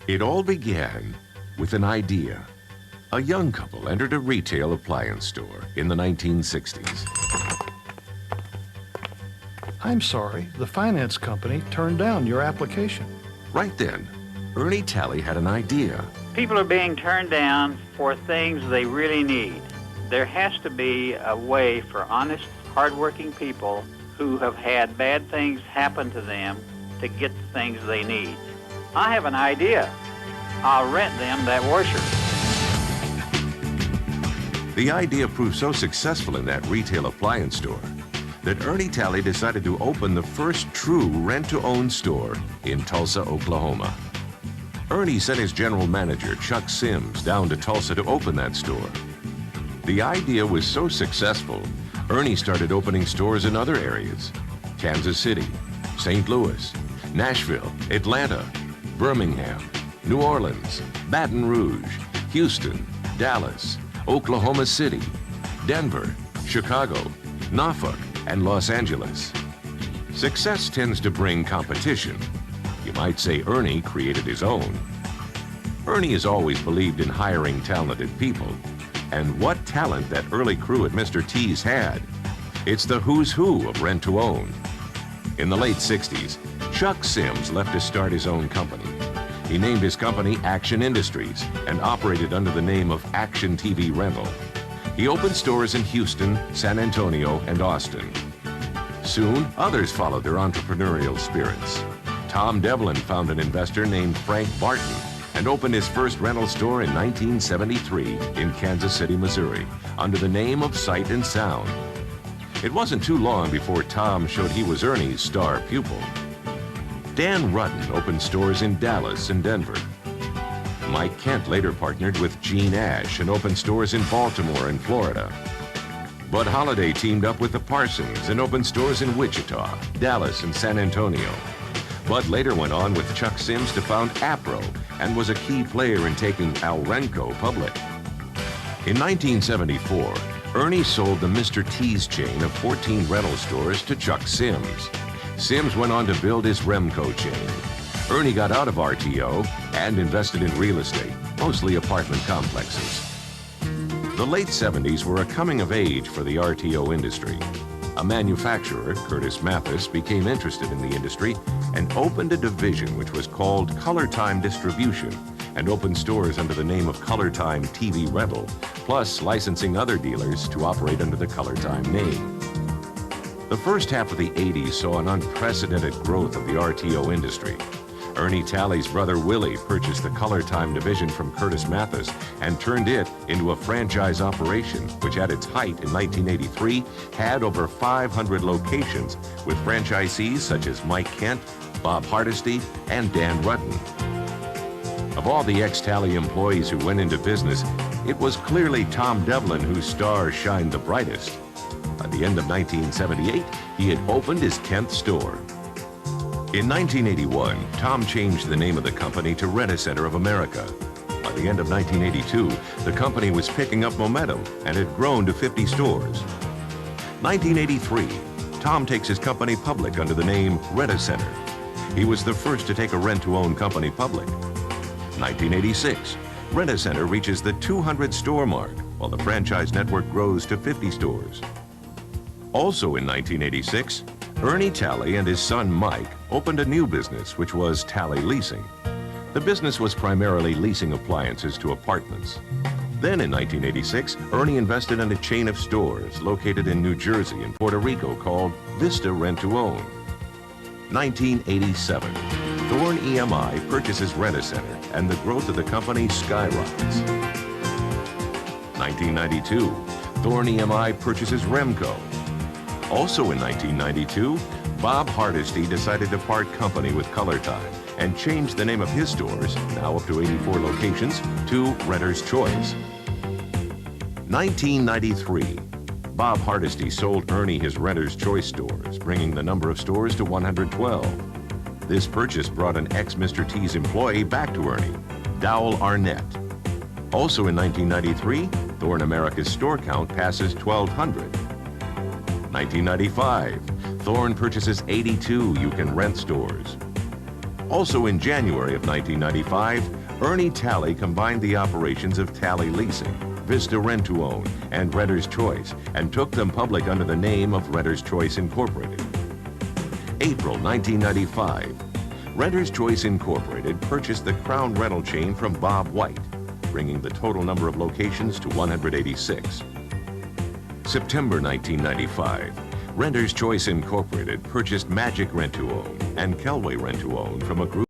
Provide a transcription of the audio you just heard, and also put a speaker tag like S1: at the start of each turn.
S1: It all began with an idea. A young couple entered a retail appliance store in the 1960s.
S2: I'm sorry, the finance company turned down your application.
S1: Right then, Ernie Talley had an idea.
S3: People are being turned down for things they really need. There has to be a way for honest, hardworking people who have had bad things happen to them to get the things they need. I have an idea. I'll rent them that washer.
S1: The idea proved so successful in that retail appliance store that Ernie Talley decided to open the first true rent-to-own store in Tulsa, Oklahoma. Ernie sent his general manager, Chuck Sims, down to Tulsa to open that store. The idea was so successful, Ernie started opening stores in other areas: Kansas City, St. Louis, Nashville, Atlanta, Birmingham, New Orleans, Baton Rouge, Houston, Dallas, Oklahoma City, Denver, Chicago, Norfolk, and Los Angeles. Success tends to bring competition. You might say Ernie created his own. Ernie has always believed in hiring talented people. And what talent that early crew at Mr. T's had. It's the who's who of rent-to-own. In the late 60s, Chuck Sims left to start his own company. He named his company Action Industries and operated under the name of Action TV Rental. He opened stores in Houston, San Antonio, and Austin. Soon, others followed their entrepreneurial spirits. Tom Devlin found an investor named Frank Barton and opened his first rental store in 1973 in Kansas City, Missouri, under the name of Sight and Sound. It wasn't too long before Tom showed he was Ernie's star pupil. Dan Rudden opened stores in Dallas and Denver. Mike Kent later partnered with Gene Ash and opened stores in Baltimore and Florida. Bud Holliday teamed up with the Parsons and opened stores in Wichita, Dallas, and San Antonio. Bud later went on with Chuck Sims to found APRO and was a key player in taking Alrenco public. In 1974, Ernie sold the Mr. T's chain of 14 rental stores to Chuck Sims. Sims went on to build his Remco chain. Ernie got out of RTO and invested in real estate, mostly apartment complexes. The late 70s were a coming of age for the RTO industry. A manufacturer, Curtis Mathis, became interested in the industry and opened a division which was called Color Time Distribution and opened stores under the name of Color Time TV Rental, plus licensing other dealers to operate under the Color Time name. The first half of the 80s saw an unprecedented growth of the RTO industry. Ernie Talley's brother Willie purchased the Color Time division from Curtis Mathis and turned it into a franchise operation, which at its height in 1983 had over 500 locations with franchisees such as Mike Kent, Bob Hardesty, and Dan Rudden. Of all the ex-Talley employees who went into business, it was clearly Tom Devlin whose star shined the brightest. By the end of 1978, he had opened his 10th store. In 1981, Tom changed the name of the company to Rent-A-Center of America. By the end of 1982, the company was picking up momentum and had grown to 50 stores. 1983, Tom takes his company public under the name Rent-A-Center. He was the first to take a rent-to-own company public. 1986, Rent-A-Center reaches the 200-store mark, while the franchise network grows to 50 stores. Also in 1986, Ernie Talley and his son Mike opened a new business, which was Talley Leasing. The business was primarily leasing appliances to apartments. Then in 1986, Ernie invested in a chain of stores located in New Jersey and Puerto Rico called Vista Rent-to-Own. 1987, Thorn EMI purchases Rent-A-Center and the growth of the company skyrockets. 1992, Thorn EMI purchases Remco. Also in 1992, Bob Hardesty decided to part company with Color Time and changed the name of his stores, now up to 84 locations, to Renter's Choice. 1993, Bob Hardesty sold Ernie his Renter's Choice stores, bringing the number of stores to 112. This purchase brought an ex-Mr. T's employee back to Ernie, Dowell Arnett. Also in 1993, Thorn America's store count passes 1,200. 1995, Thorn purchases 82 You Can Rent stores. Also in January of 1995, Ernie Talley combined the operations of Talley Leasing, Vista Rent to Own, and Renter's Choice, and took them public under the name of Renter's Choice Incorporated. April 1995, Renter's Choice Incorporated purchased the Crown rental chain from Bob White, bringing the total number of locations to 186. September 1995, Renter's Choice Incorporated purchased Magic Rent to Own and Kelway Rent to Own from a group